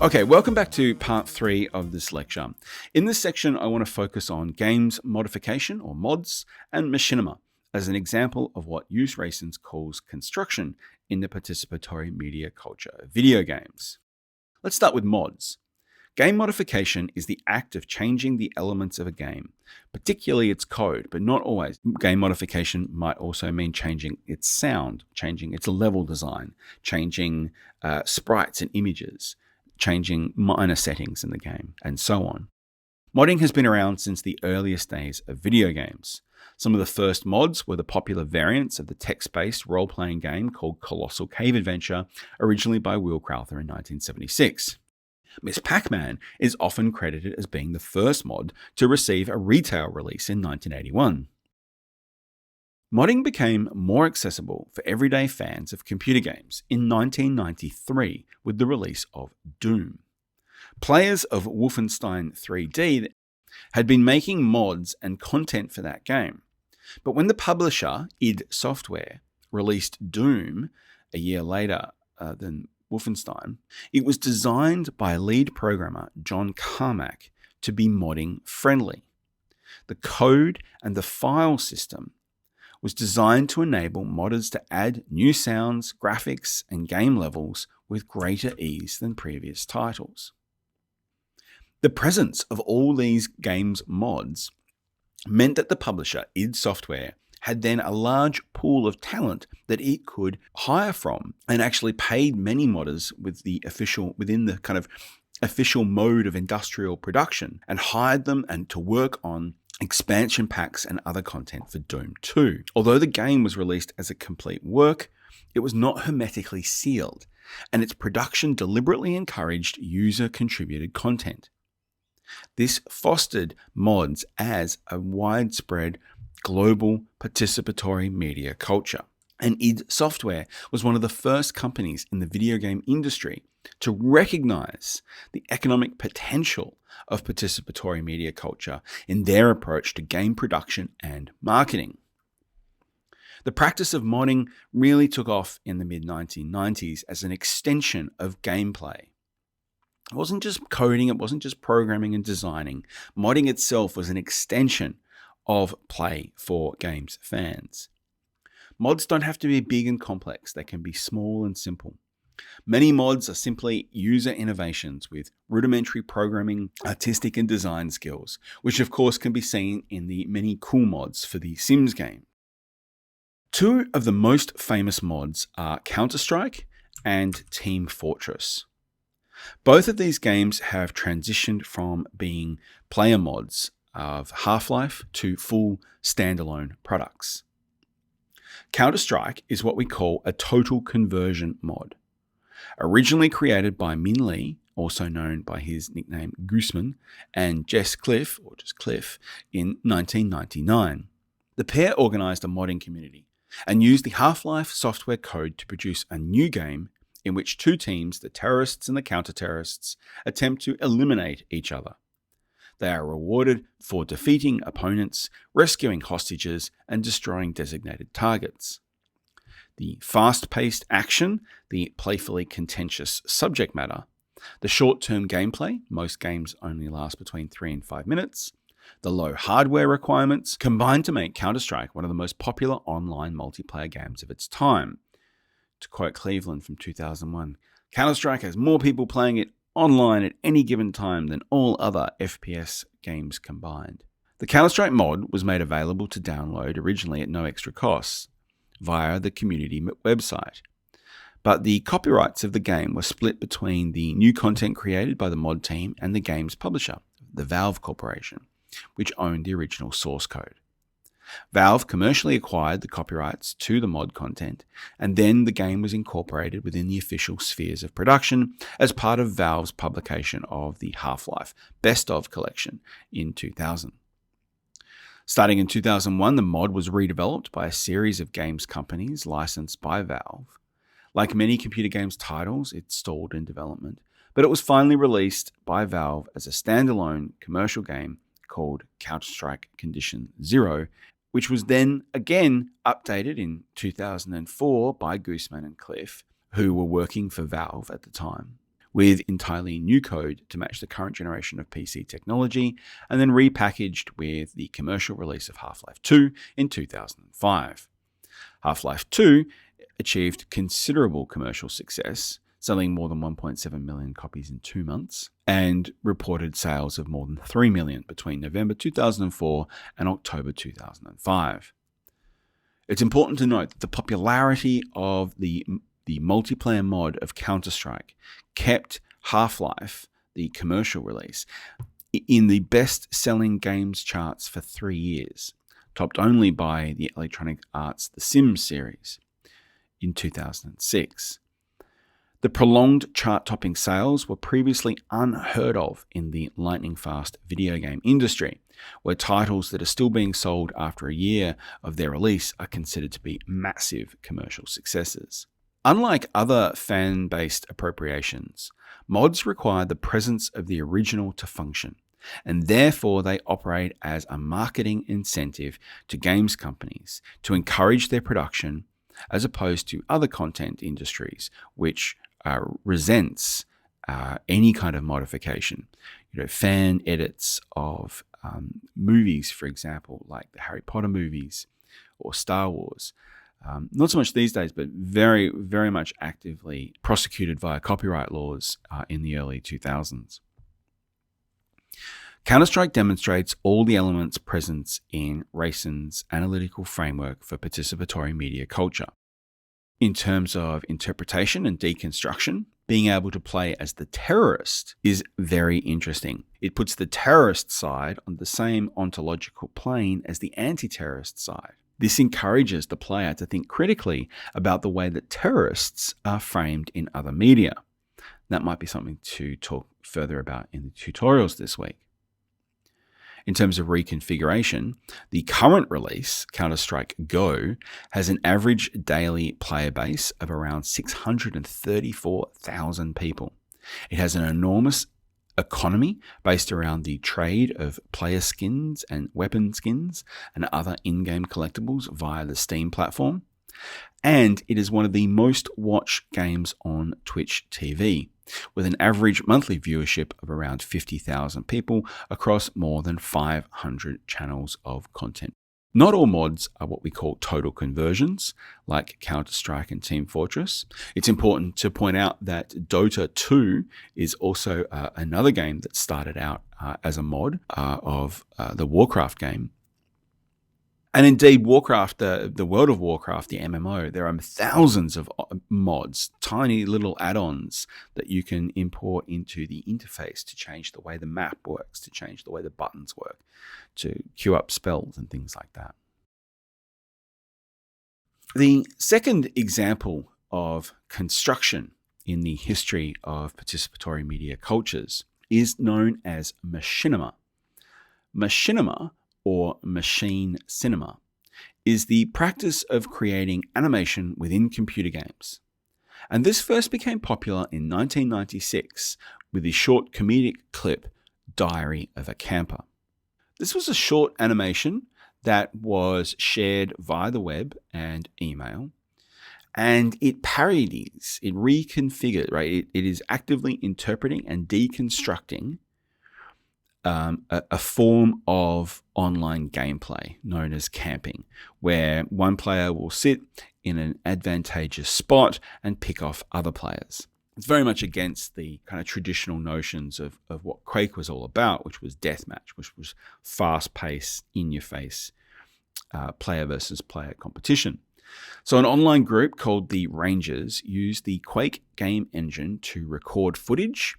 Okay, welcome back to part 3 of this lecture. In this section, I want to focus on games modification, or mods, and machinima, as an example of what Use Racens calls construction in the participatory media culture of video games. Let's start with mods. Game modification is the act of changing the elements of a game, particularly its code, but not always. Game modification might also mean changing its sound, changing its level design, changing sprites and images, changing minor settings in the game, and so on. Modding has been around since the earliest days of video games. Some of the first mods were the popular variants of the text-based role-playing game called Colossal Cave Adventure, originally by Will Crowther in 1976. Miss Pac-Man is often credited as being the first mod to receive a retail release in 1981. Modding became more accessible for everyday fans of computer games in 1993 with the release of Doom. Players of Wolfenstein 3D had been making mods and content for that game, but when the publisher, id Software, released Doom a year later than Wolfenstein, it was designed by lead programmer John Carmack to be modding friendly. The code and the file system was designed to enable modders to add new sounds, graphics, and game levels with greater ease than previous titles. The presence of all these games mods meant that the publisher, id Software, had then a large pool of talent that it could hire from, and actually paid many modders within the kind of official mode of industrial production, and hired them and to work on expansion packs and other content for Doom 2. Although the game was released as a complete work, it was not hermetically sealed, and its production deliberately encouraged user-contributed content. This fostered mods as a widespread global participatory media culture. And id Software was one of the first companies in the video game industry to recognize the economic potential of participatory media culture in their approach to game production and marketing. The practice of modding really took off in the mid-1990s as an extension of gameplay. It wasn't just coding, it wasn't just programming and designing. Modding itself was an extension of play for games fans. Mods don't have to be big and complex, they can be small and simple. Many mods are simply user innovations with rudimentary programming, artistic and design skills, which of course can be seen in the many cool mods for the Sims game. Two of the most famous mods are CounterStrike and Team Fortress. Both of these games have transitioned from being player mods of Half-Life to full standalone products. CounterStrike is what we call a total conversion mod. Originally created by Min Lee, also known by his nickname Gooseman, and Jess Cliff, or just Cliff, in 1999. The pair organized a modding community and used the Half-Life software code to produce a new game in which two teams, the terrorists and the counter-terrorists, attempt to eliminate each other. They are rewarded for defeating opponents, rescuing hostages, and destroying designated targets. The fast-paced action, the playfully contentious subject matter, the short-term gameplay, most games only last between 3 and 5 minutes, the low hardware requirements combine to make Counter-Strike one of the most popular online multiplayer games of its time. To quote Cleveland from 2001, Counter-Strike has more people playing it online at any given time than all other FPS games combined. The Counter-Strike mod was made available to download originally at no extra cost via the community website. But the copyrights of the game were split between the new content created by the mod team and the game's publisher, the Valve Corporation, which owned the original source code. Valve commercially acquired the copyrights to the mod content, and then the game was incorporated within the official spheres of production as part of Valve's publication of the Half-Life Best Of collection in 2000. Starting in 2001, the mod was redeveloped by a series of games companies licensed by Valve. Like many computer games titles, it stalled in development, but it was finally released by Valve as a standalone commercial game called Counter-Strike Condition Zero, which was then again updated in 2004 by Gooseman and Cliff, who were working for Valve at the time. with entirely new code to match the current generation of PC technology, and then repackaged with the commercial release of Half-Life 2 in 2005. Half-Life 2 achieved considerable commercial success, selling more than 1.7 million copies in 2 months, and reported sales of more than 3 million between November 2004 and October 2005. It's important to note that the popularity of the multiplayer mod of CounterStrike kept Half-Life, the commercial release, in the best-selling games charts for 3 years, topped only by the Electronic Arts The Sims series in 2006. The prolonged chart-topping sales were previously unheard of in the lightning-fast video game industry, where titles that are still being sold after a year of their release are considered to be massive commercial successes. Unlike other fan-based appropriations, mods require the presence of the original to function, and therefore they operate as a marketing incentive to games companies to encourage their production, as opposed to other content industries, which resents any kind of modification. Fan edits of movies, for example, like the Harry Potter movies or Star Wars. Not so much these days, but very, very much actively prosecuted via copyright laws in the early 2000s. CounterStrike demonstrates all the elements present in Rayson's analytical framework for participatory media culture. In terms of interpretation and deconstruction, being able to play as the terrorist is very interesting. It puts the terrorist side on the same ontological plane as the anti-terrorist side. This encourages the player to think critically about the way that terrorists are framed in other media. That might be something to talk further about in the tutorials this week. In terms of reconfiguration, the current release, CounterStrike Go, has an average daily player base of around 634,000 people. It has an enormous economy based around the trade of player skins and weapon skins and other in-game collectibles via the Steam platform. And it is one of the most watched games on Twitch TV, with an average monthly viewership of around 50,000 people across more than 500 channels of content. Not all mods are what we call total conversions, like Counter-Strike and Team Fortress. It's important to point out that Dota 2 is also another game that started out as a mod of the Warcraft game. And indeed, Warcraft, the World of Warcraft, the MMO, there are thousands of mods, tiny little add-ons that you can import into the interface to change the way the map works, to change the way the buttons work, to queue up spells and things like that. The second example of construction in the history of participatory media cultures is known as Machinima. Machinima, or machine cinema, is the practice of creating animation within computer games. And this first became popular in 1996 with the short comedic clip Diary of a Camper. This was a short animation that was shared via the web and email, and it parodies, it reconfigured, right? It is actively interpreting and deconstructing a form of online gameplay known as camping, where one player will sit in an advantageous spot and pick off other players. It's very much against the kind of traditional notions of what Quake was all about, which was deathmatch, which was fast-paced, in-your-face player versus player competition. So an online group called the Rangers used the Quake game engine to record footage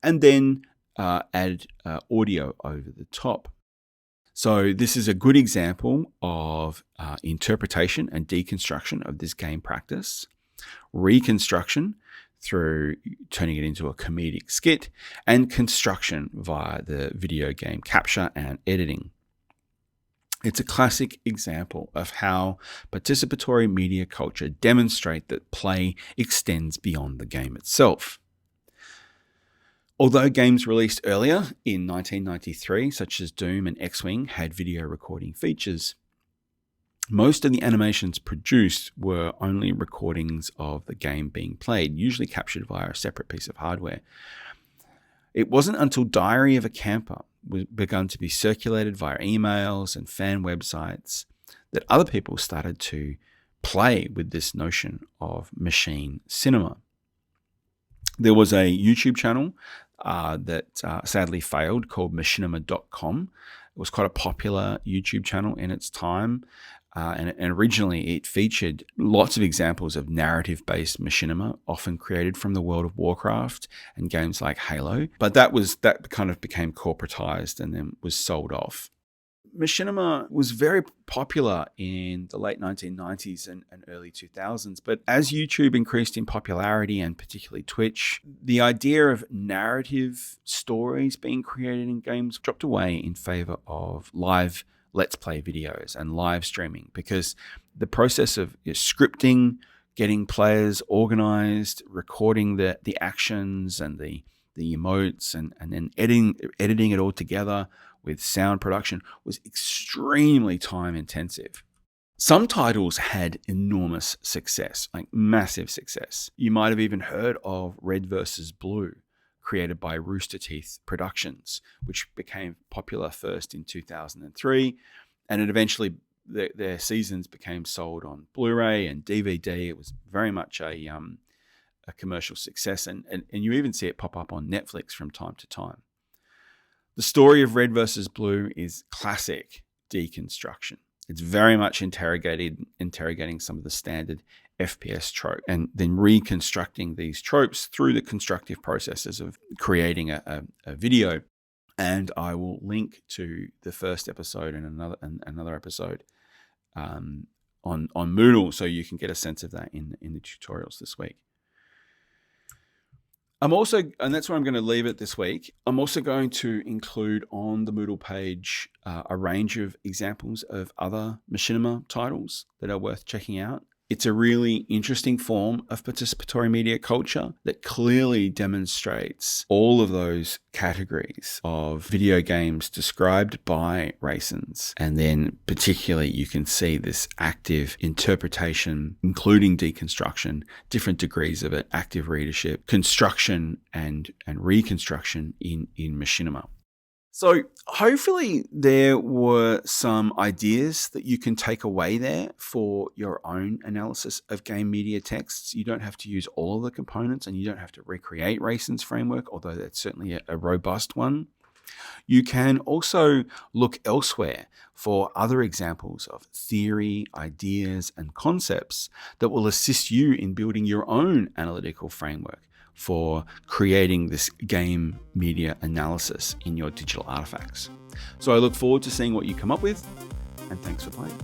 and then add audio over the top. So this is a good example of interpretation and deconstruction of this game practice, reconstruction through turning it into a comedic skit, and construction via the video game capture and editing. It's a classic example of how participatory media culture demonstrate that play extends beyond the game itself. Although games released earlier in 1993, such as Doom and X-Wing, had video recording features, Most of the animations produced were only recordings of the game being played, usually captured via a separate piece of hardware. It wasn't until Diary of a Camper was begun to be circulated via emails and fan websites that other people started to play with this notion of machine cinema. There was a YouTube channel that sadly failed called Machinima.com. It was quite a popular YouTube channel in its time. And originally it featured lots of examples of narrative-based machinima, often created from the world of Warcraft and games like Halo. But that kind of became corporatized and then was sold off. Machinima was very popular in the late 1990s and early 2000s, but as YouTube increased in popularity, and particularly Twitch, the idea of narrative stories being created in games dropped away in favor of live Let's Play videos and live streaming, because the process of scripting, getting players organized, recording the actions and the emotes, and then editing it all together with sound production was extremely time intensive. Some titles had enormous success, like massive success. You might have even heard of Red vs. Blue, created by Rooster Teeth Productions, which became popular first in 2003, and it eventually their seasons became sold on Blu-ray and DVD. It was very much a commercial success, and you even see it pop up on Netflix from time to time. The story of Red vs. Blue is classic deconstruction. It's very much interrogating some of the standard FPS trope, and then reconstructing these tropes through the constructive processes of creating a video. And I will link to the first episode and another episode on Moodle, so you can get a sense of that in the tutorials this week. I'm also, and that's where I'm going to leave it this week, I'm also going to include on the Moodle page a range of examples of other Machinima titles that are worth checking out. It's a really interesting form of participatory media culture that clearly demonstrates all of those categories of video games described by Raisins. And then particularly you can see this active interpretation, including deconstruction, different degrees of it, active readership, construction and reconstruction in Machinima. So hopefully there were some ideas that you can take away there for your own analysis of game media texts. You don't have to use all of the components, and you don't have to recreate Raisins' framework, although that's certainly a robust one. You can also look elsewhere for other examples of theory, ideas, and concepts that will assist you in building your own analytical framework for creating this game media analysis in your digital artifacts. So I look forward to seeing what you come up with, and thanks for playing.